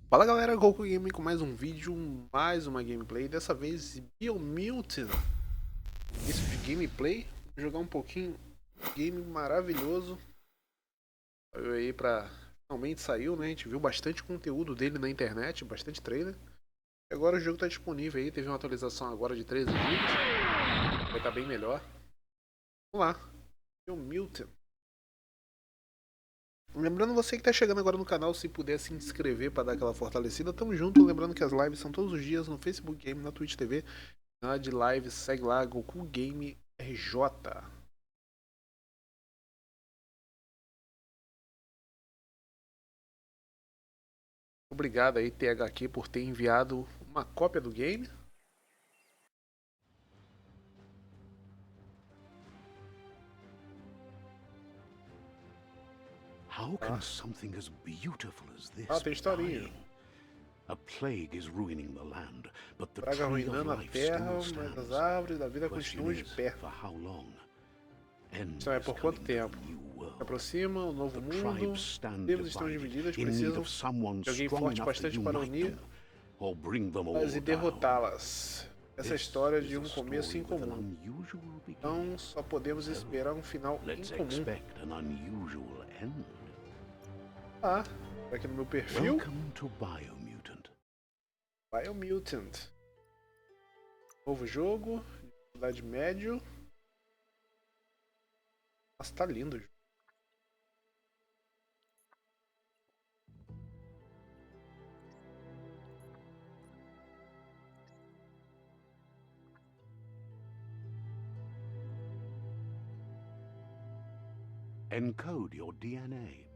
Fala galera, GOKU Game com mais um vídeo, mais uma gameplay, dessa vez Biomutant. Isso de gameplay, vou jogar um pouquinho, game maravilhoso. Saiu aí finalmente saiu, né? A gente viu bastante conteúdo dele na internet, bastante trailer. E agora o jogo está disponível aí, teve uma atualização agora de 13 GB, vai estar bem melhor. Vamos lá, Biomutant. Lembrando você que está chegando agora no canal, se puder se inscrever para dar aquela fortalecida, tamo junto. Lembrando que as lives são todos os dias no Facebook Game, na Twitch TV, na de lives, segue lá, GOKU Game RJ. Obrigado aí, THQ, por ter enviado uma cópia do game. How can something as beautiful as this Tem historinha. A plague is ruining the land, but the Praga tree of arruinando a life terra, still mas as stands. árvores da vida Question continuam de is, pé. for how long? End Então é is por quanto coming to tempo? the new world. Se aproxima o novo The mundo, tribes stand tribos estão divided, divididas, in need precisam of someone de alguém strong forte enough to bastante para unite unir them, or bring them all e down. derrotá-las. Essa This história is de a um começo story em with an comum. unusual beginning. Então só podemos esperar um final Let's incomum. expect an unusual end. Aqui no meu perfil, Welcome to Biomutant. Biomutant. Novo jogo, dificuldade médio. Nossa, tá lindo o jogo. Encode your DNA.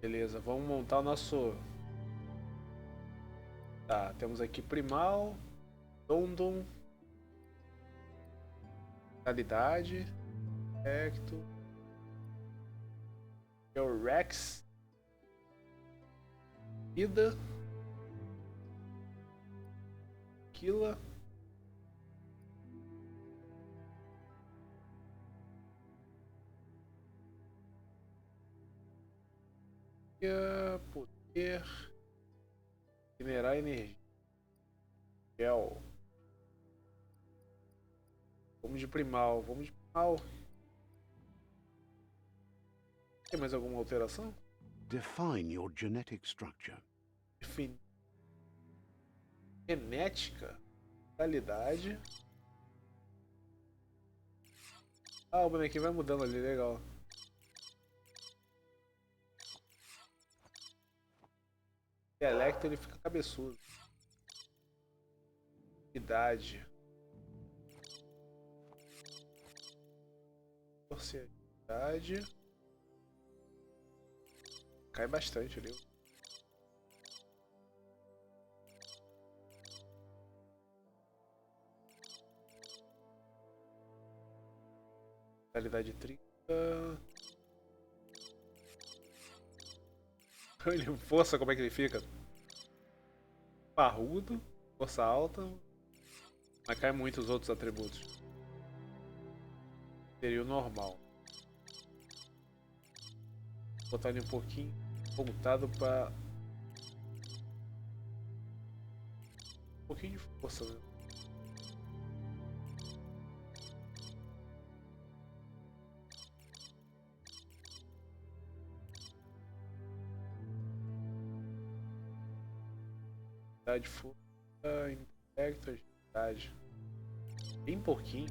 Beleza, vamos montar o nosso... Tá, temos aqui primal, Dondon, qualidade, Hecto, é o Rex, vida, Killa, poder, minerar energia, gel. Vamos de primal, vamos de primal. Tem mais alguma alteração? Define your genetic structure. Definir. Genética, qualidade. O bonequinho vai mudando ali, legal. Dialecto ele fica cabeçudo. Idade. Sociedade. Cai bastante ali. Qualidade 30. Força, como é que ele fica? Parrudo, força alta, mas cai muito os outros atributos. Seria o normal. Vou botar ele um pouquinho voltado para um pouquinho de força, né? De força, intelecto, agilidade. Bem pouquinho.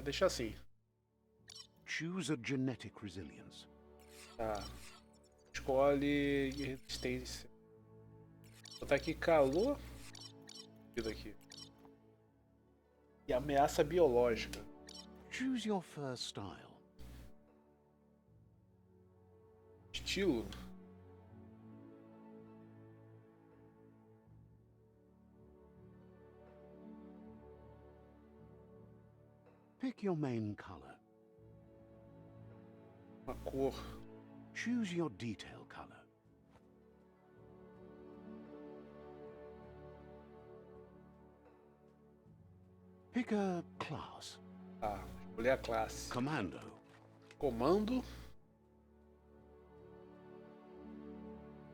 Deixa assim. Choose a genetic resilience. Tá. Escolhe resistência. Vou botar aqui calor. Isso aqui. E ameaça biológica. Choose your first style. Estilo. Pick your main color. Uma cor. Choose your detail color. Pick a class. Tá, escolher a classe. Commando. Comando.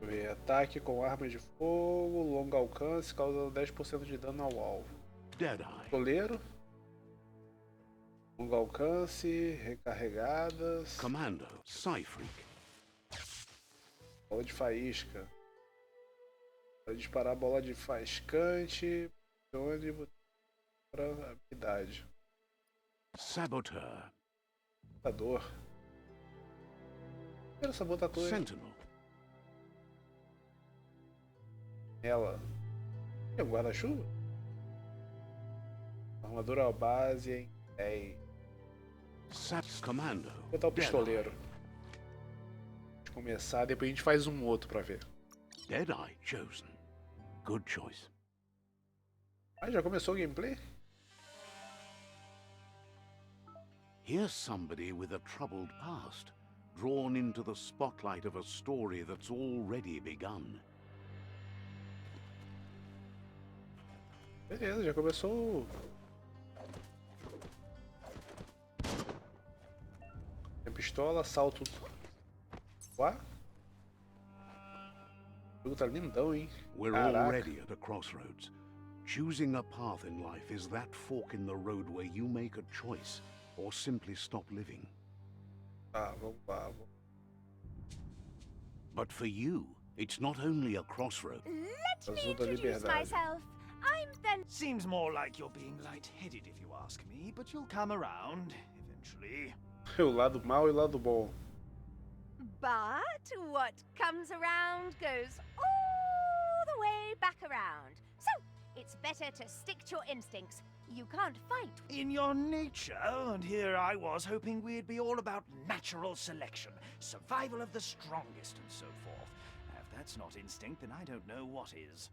Deixa eu ver, ataque com arma de fogo, longo alcance, causando 10% de dano ao alvo. Deadeye. Pistoleiro. Longo alcance, recarregadas. Commando. Psyfreak. Bola de faísca. Para disparar bola de faiscante. Onde para habilidade. Saboteur. Sabotador. Era sabotador. Sentinel. Ela. É um guarda-chuva? Armadura base em 10. Commando. Vou botar o pistoleiro. Deixa eu começar, depois a gente faz um outro pra ver. Deadeye chosen. Good choice. Ah, já começou o gameplay? Here's somebody with a troubled past, drawn into the spotlight of a story that's already begun. Beleza, já começou. Tem pistola, salto. Uá? O jogo tá lindão, hein? We're Caraca. already at a crossroads. Choosing a path in life is that fork in the road where you make a choice or simply stop living. Tá, vamos lá. But for you, it's not only a crossroad. Let me Ajude a introduce liberdade. myself. I'm the... Seems more like you're being light-headed if you ask me, but you'll come around eventually. O lado mal e o lado bom. But what comes around goes all the way back around. So, it's better to stick to your instincts. You can't fight. In your nature, and here I was hoping we'd be all about natural selection, survival of the strongest and so forth. If that's not instinct, then I don't know what is.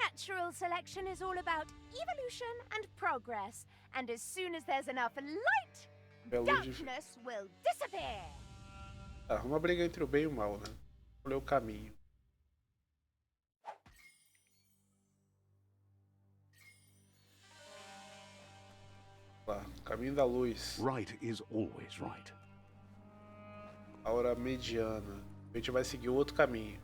Natural selection is all about evolution and progress. And as soon as there's enough light, Belo de... darkness will disappear. Tá, uma briga entre o bem e o mal, né? Escolher o caminho. Lá, caminho da luz. Right is always right. A hora mediana. A gente vai seguir o outro caminho.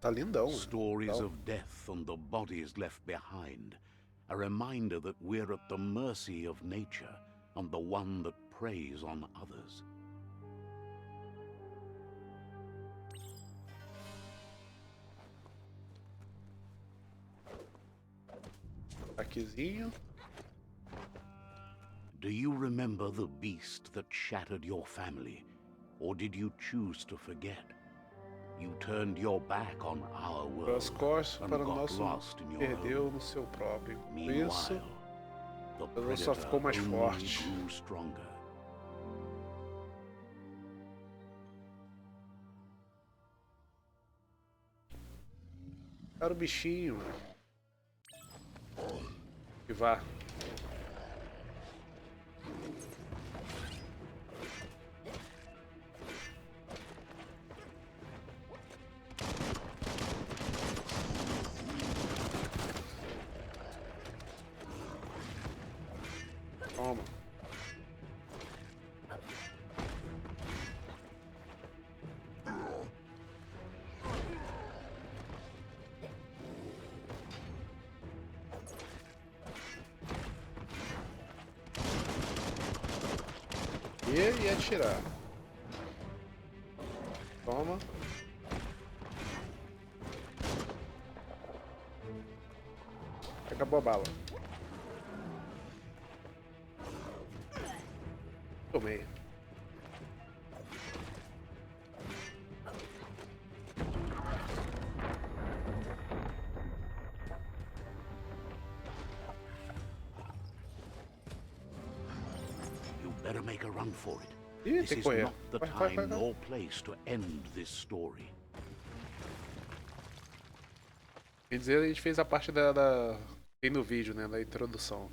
Tá lindão. Stories Legal. of death and the bodies left behind. A reminder that we're at the mercy of nature and the one that preys on others. Aquezinho. Do you remember the beast that shattered your family? Or did you choose to forget? You turned your back on our Para as world costas, and para o got nosso lost in your perdeu own. no seu próprio. Por isso, Meanwhile, the ela só ficou mais only forte. grew stronger. Era o bichinho. E vá. Toma. E atirar. Toma. Acabou a bala. Tomei. You better make a run for it. Ih, This tem que is correr. not the Vai, vai, vai, time vai. nor place to end this story. Quer dizer, a gente fez a parte tem no vídeo, né? Da introdução.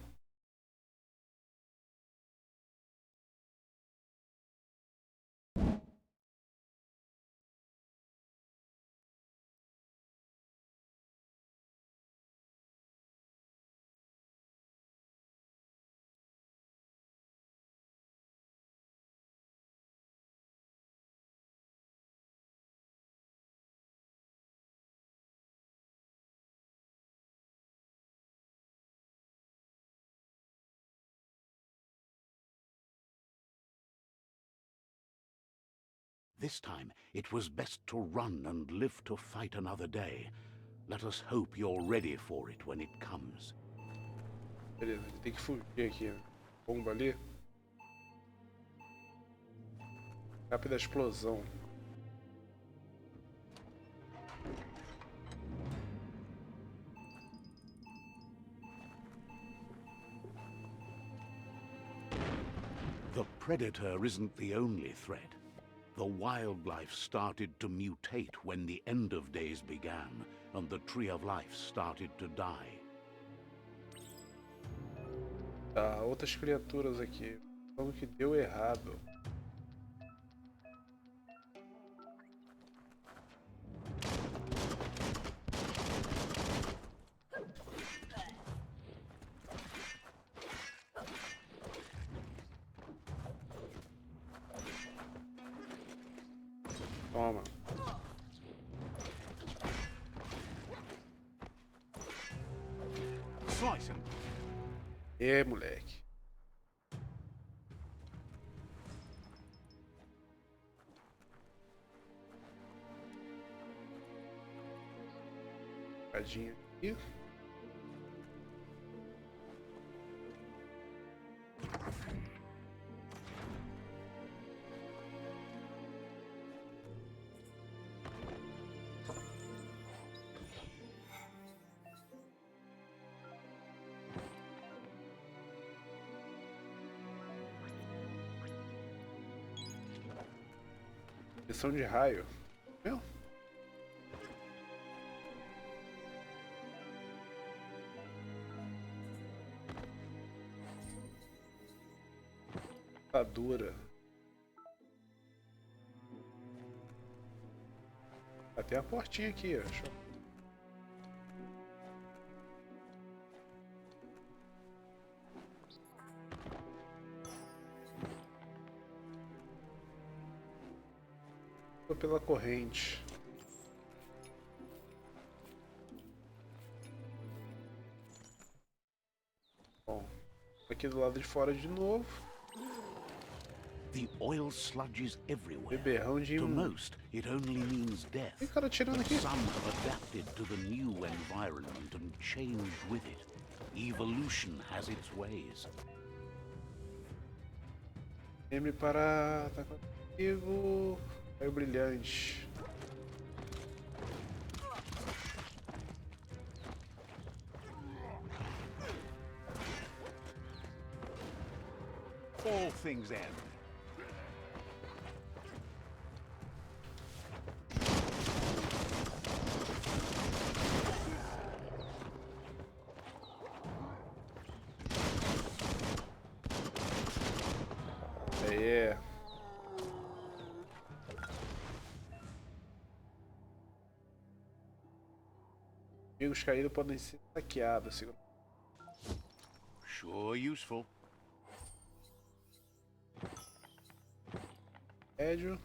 This time, it was best to run and live to fight another day. Let us hope you're ready for it when it comes. Beleza, ele tem que fugir aqui. Bomba ali. Rápida explosão. The predator isn't the only threat. The wildlife started to mutate when the end of days began, and the tree of life started to die. Tá, outras criaturas aqui. Falando que deu errado. Toma. Slice him. Moleque. Tadinha aqui. Pressão de raio. Meu? Tá dura. Até a portinha aqui, acho. Tô pela corrente. Bom, aqui do lado de fora de novo. The oil sludges everywhere. Beberrão de To most, it only means death. Tem cara atirando But aqui. some have adapted to the new environment and changed with it. Evolution has its ways. Lembre para atacar comigo. Raio brilhante. All things end. É. Amigos caídos podem ser saqueados. Segura. Sure useful. Médio.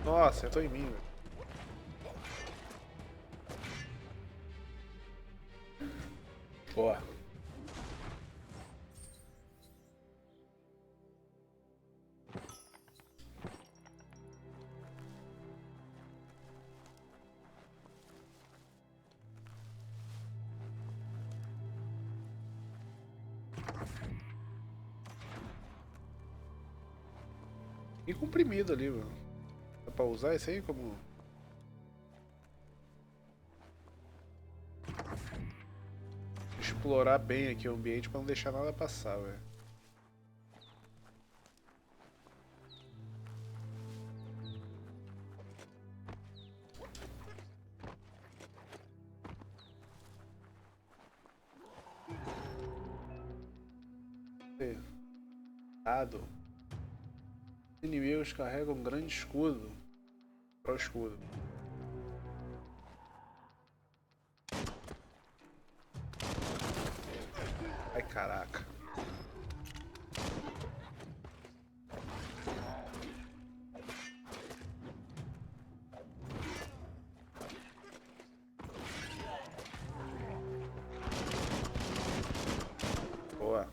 Nossa, eu tô em mim, velho. Boa. E comprimido ali, mano. Dá pra usar isso aí como... Explorar bem aqui o ambiente pra não deixar nada passar, velho. Os inimigos carregam um grande escudo. Para o escudo. Ai, caraca. Boa.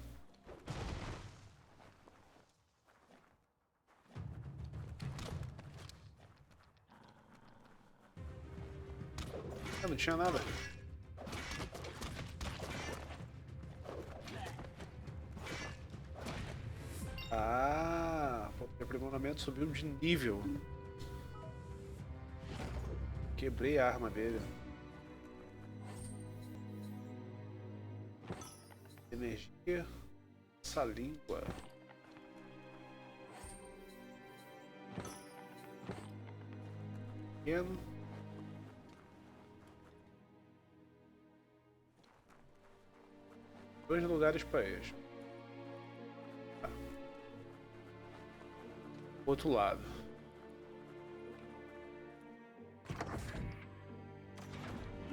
Não tinha nada. Ah, o aprimoramento subiu de nível. Quebrei a arma dele. Energia. Essa língua. Pequeno. Dois lugares para eles. Tá. Outro lado.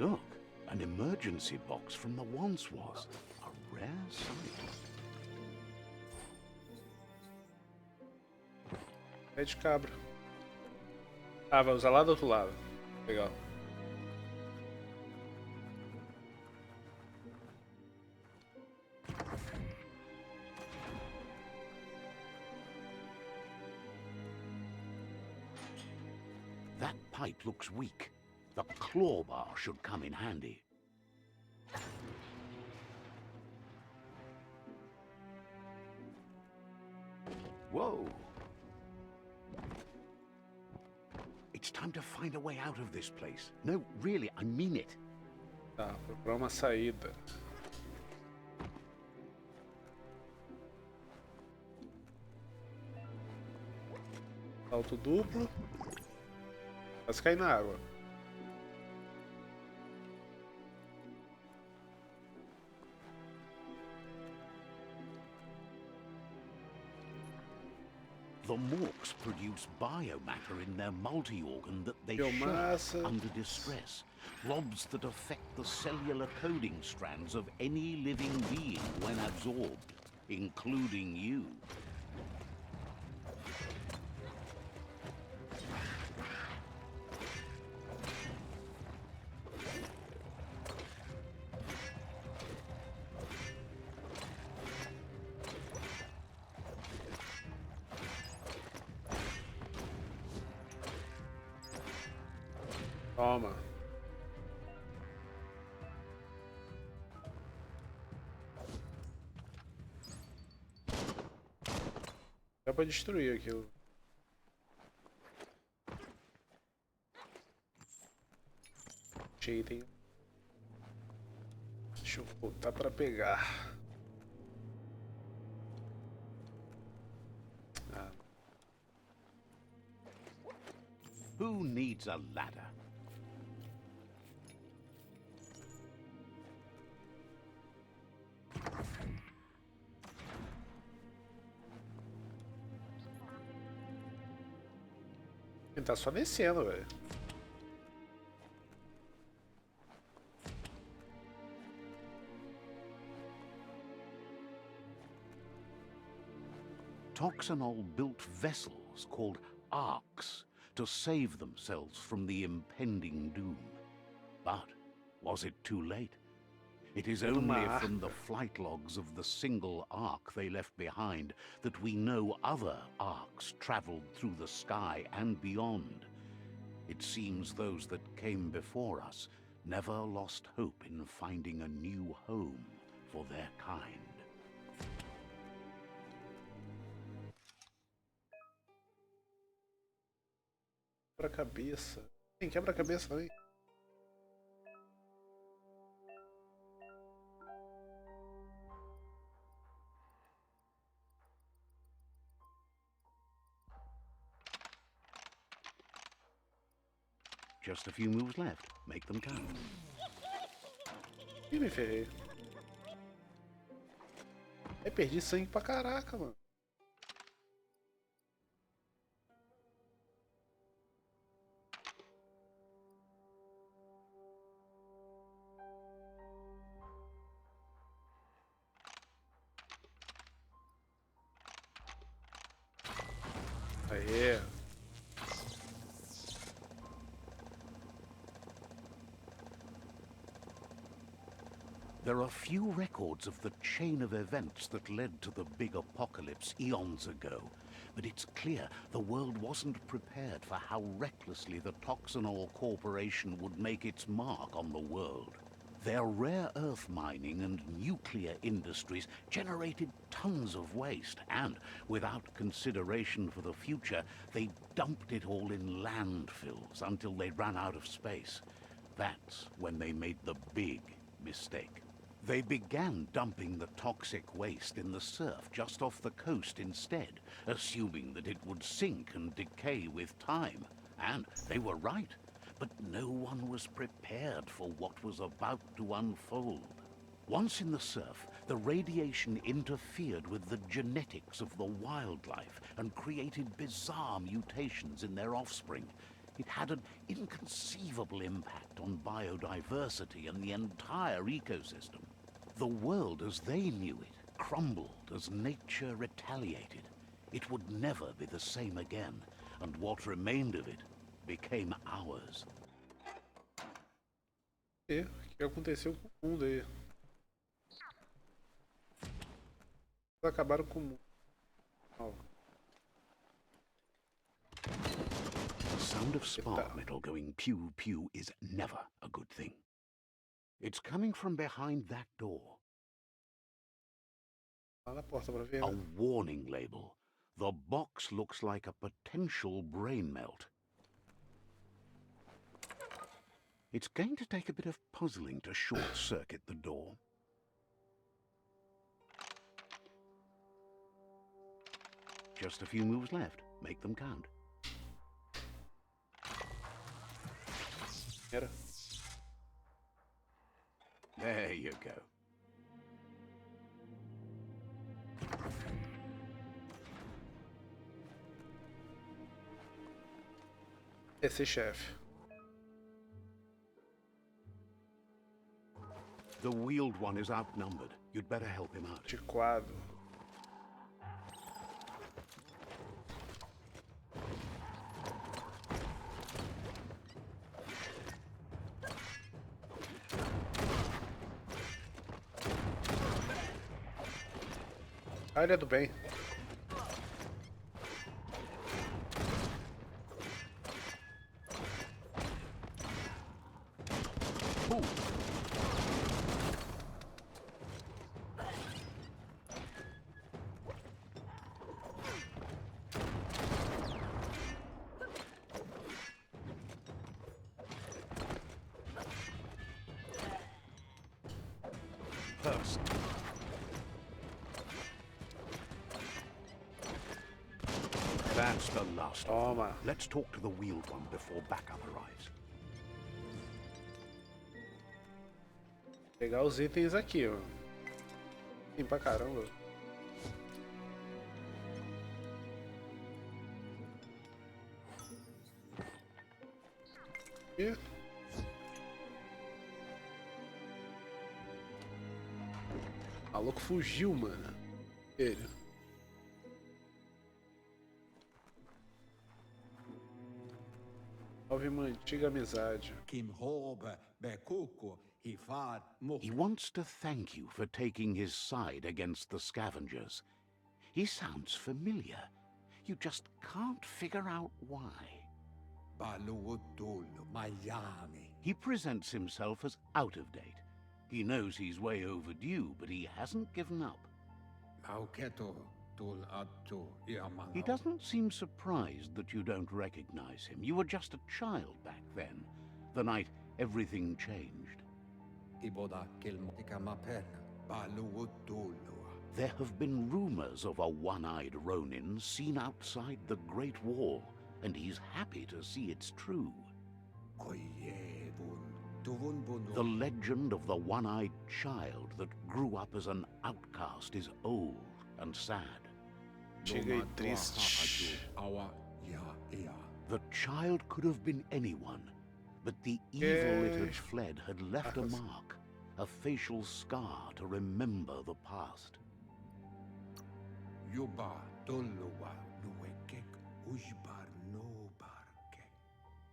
Look, an emergency box from the once was. A rare sight. Pé de cabra. Ah, vai usar lá do outro lado. Legal. That pipe looks weak. The claw bar should come in handy. Whoa! It's time to find a way out of this place. No, really, I mean it. Tá, procurar uma saída. Salto duplo. Quase cair na água. The Morks produce biomatter in their multi-organ that they Biomassa. share under distress. Blobs that affect the cellular coding strands of any living being when absorbed, including you. Toma. Dá pra destruir aquilo. Item. Deixa eu voltar pra pegar. Ah. Who needs a ladder? Ele tá só descendo, velho. Toxanol built vessels called arks to save themselves from the impending doom. But was it too late? It is only from the flight logs of the single ark they left behind that we know other arks traveled through the sky and beyond. It seems those that came before us never lost hope in finding a new home for their kind. Quebra-cabeça. Tem quebra-cabeça também. Just a few moves left. Make them count. Ih, me ferrei. Perdi sangue pra caraca, mano. Aê. There are few records of the chain of events that led to the big apocalypse eons ago, but it's clear the world wasn't prepared for how recklessly the Toxanol Corporation would make its mark on the world. Their rare earth mining and nuclear industries generated tons of waste, and, without consideration for the future, they dumped it all in landfills until they ran out of space. That's when they made the big mistake. They began dumping the toxic waste in the surf just off the coast instead, assuming that it would sink and decay with time. And they were right. But no one was prepared for what was about to unfold. Once in the surf, the radiation interfered with the genetics of the wildlife and created bizarre mutations in their offspring. It had an inconceivable impact on biodiversity and the entire ecosystem. The world as they knew it crumbled as nature retaliated. It would never be the same again, and what remained of it became ours. E o que aconteceu com o mundo aí? Eles acabaram com o mundo. The sound of spark metal going pew pew is never a good thing. It's coming from behind that door. Lá na porta pra ver, A né? warning label. The box looks like a potential brain melt. It's going to take a bit of puzzling to short-circuit the door. Just a few moves left. Make them count. Era. There you go. Esse chefe. The wheeled one is outnumbered. You'd better help him out. Antiquado. Ah, ele é do bem. First. That's the last of them. Toma. Let's talk to the wheeled one before backup arrives. Pegar os itens aqui, ó. Tem pra caramba. E... O maluco fugiu, mano. Ele. Salve uma antiga amizade. He wants to thank you for taking his side against the scavengers. He sounds familiar. You just can't figure out why. He presents himself as out of date. He knows he's way overdue, but he hasn't given up. He doesn't seem surprised that you don't recognize him. You were just a child back then, the night everything changed. There have been rumors of a one-eyed Ronin seen outside the Great Wall, and he's happy to see it's true. The legend of the one-eyed child that grew up as an outcast is old and sad. Chega e triste. The child could have been anyone, but the evil it had fled had left a mark, a facial scar to remember the past.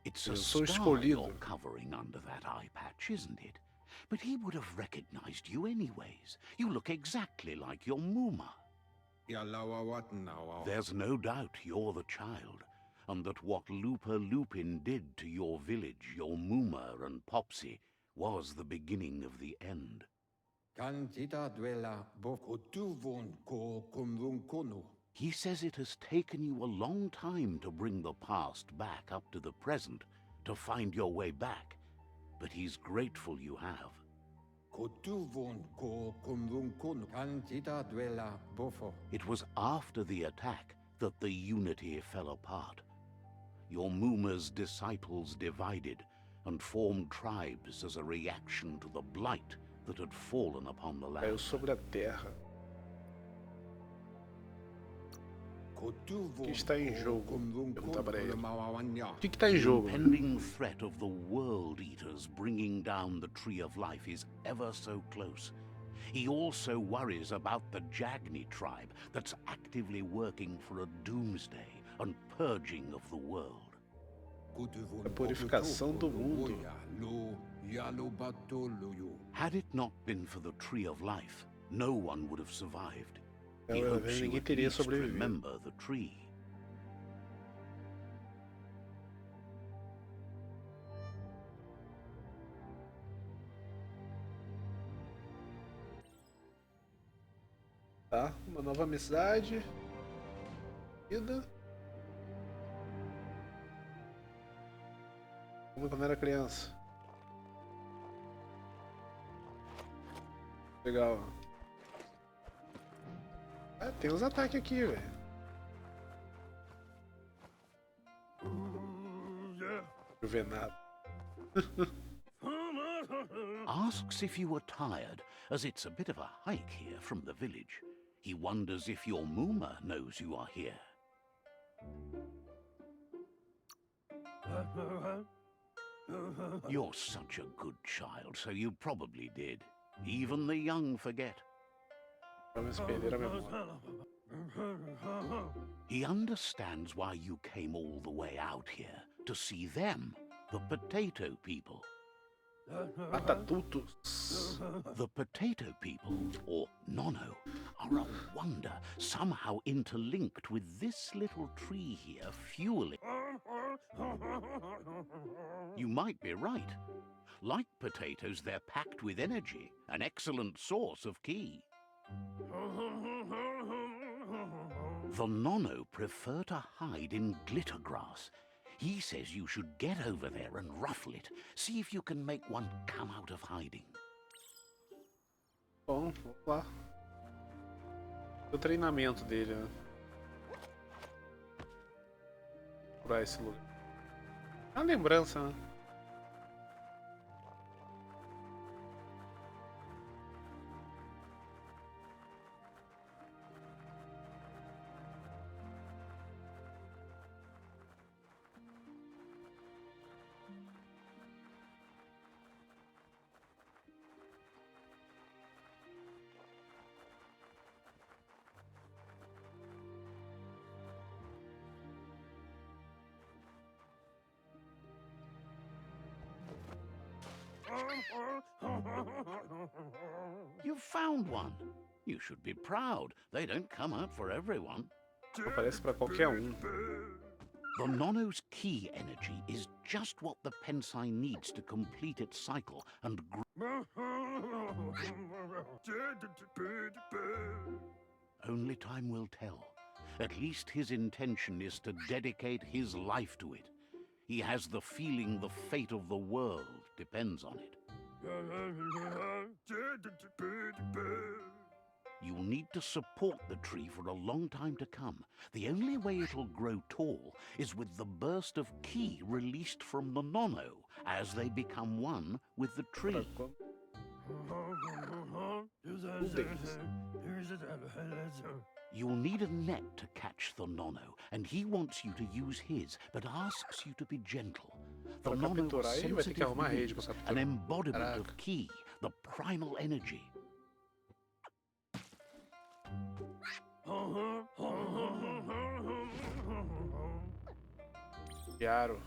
It's a Eu sou star escolhido. you're covering under that eye patch, isn't it? But he would have recognized you anyways. You look exactly like your Muma. There's no doubt you're the child, and that what Lupa Lupin did to your village, your Muma and Popsy, was the beginning of the end. He says it has taken you a long time to bring the past back up to the present, to find your way back, but he's grateful you have. It was after the attack that the unity fell apart. Your Muma's disciples divided and formed tribes as a reaction to the blight that had fallen upon the Caiu land. sobre a terra. O que está em jogo? Pergunta para ele. O que está em The jogo? impending threat of the World Eaters bringing down the Tree of Life is ever so close. He also worries about the Jagni tribe that's actively working for a doomsday and purging of the world. A purificação do mundo. Had it not been for the Tree of Life, no one would have survived. He hopes you Ninguém at teria least sobrevivido. remember the tree. Tá, uma nova amizade. Vida. Como quando era criança. Legal. Ah, tem uns ataques aqui, velho. Não vê nada. Asks if you were tired, as it's a bit of a hike here from the village. He wonders if your Muma knows you are here. You're such a good child, so you probably did. Even the young forget. Vamos perder a memória. He understands why you came all the way out here, to see them, the potato people. Batatutos. The potato people, or Nono, are a wonder, somehow interlinked with this little tree here fueling. You might be right. Like potatoes, they're packed with energy, an excellent source of ki. The Nono prefer to hide in glitter grass. He says you should get over there and ruffle it. See if you can make one come out of hiding. Bom, vamos lá. O treinamento dele, né? Pra esse lugar. É uma lembrança, né? You found one. You should be proud. They don't come out for everyone. Aparece pra qualquer um. The Nono's ki energy is just what the Pensai needs to complete its cycle and grow. Only time will tell. At least his intention is to dedicate his life to it. He has the feeling the fate of the world depends on it. You'll need to support the tree for a long time to come. The only way it'll grow tall is with the burst of ki released from the Nono as they become one with the tree. You'll need a net to catch the Nono, and he wants you to use his, but asks you to be gentle. The Para Nono capturar has ele vai ter que sensitive arrumar a rede needs, pra an capturar. embodiment Caraca. of ki, the primal energy. Chiaro.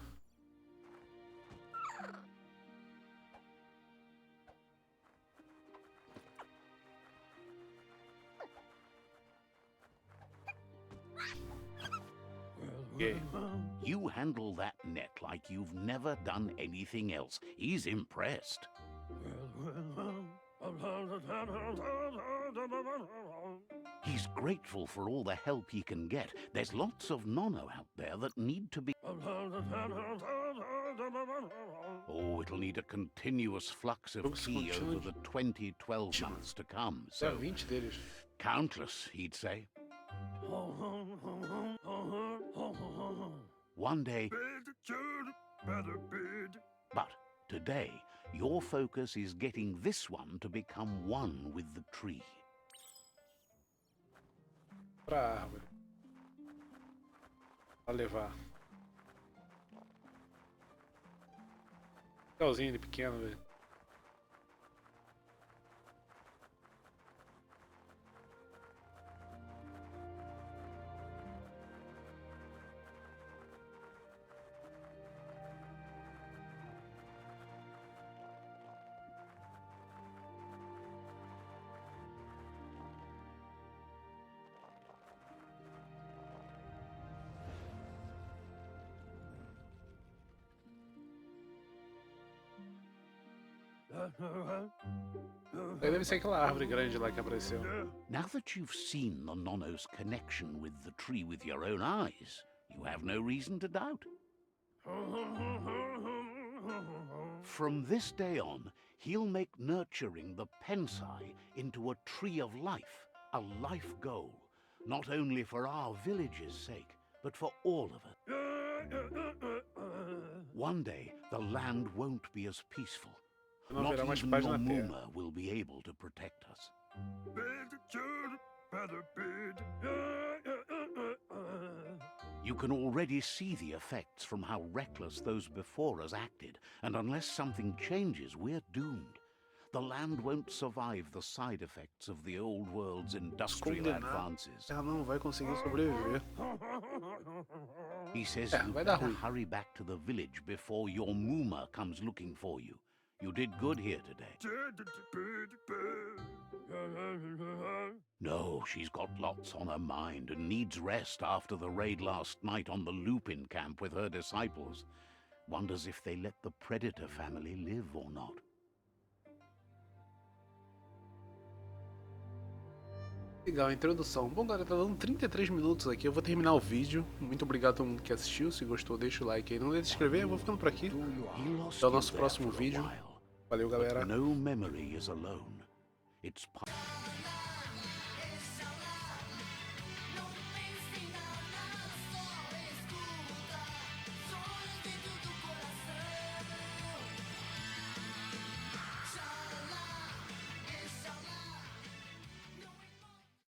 Okay. You handle that net like you've never done anything else. He's impressed. He's grateful for all the help he can get. There's lots of nono out there that need to be... Oh, it'll need a continuous flux of key over the 2012 months to come. Tem So, 20 deles. countless, he'd say. One day... But today, your focus is getting this one to become one with the tree. Pra árvore. Pra levar. Legalzinho ele pequeno, velho. Aí deve ser aquela árvore grande lá que apareceu. Now that you've seen the nono's connection with the tree with your own eyes, you have no reason to doubt. From this day on, he'll make nurturing the pensai into a tree of life, a life goal, not only for our village's sake, but for all of it. One day, the land won't be as peaceful. Não Not haverá mais even paz your na Terra. Muma will be able to protect us. You can already see the effects from how reckless those before us acted, and unless something changes, we're doomed. The land won't survive the side effects of the old world's industrial Condenado. advances. Ela não vai conseguir sobreviver. He says É, you vai dar better ruim. hurry back to the village before your Muma comes looking for you. You did good here today. No, she's got lots on her mind and needs rest after the raid last night on the Lupin camp with her disciples. Wonders if they let the Predator family live or not. Legal, introdução. Bom, galera, tá dando 33 minutos aqui. Eu vou terminar o vídeo. Muito obrigado a todo mundo que assistiu. Se gostou, deixa o like aí. Não deixe de se inscrever. Eu vou ficando por aqui. He lost Até o you nosso there próximo for a vídeo. while, Valeu, galera. but no memory is alone. It's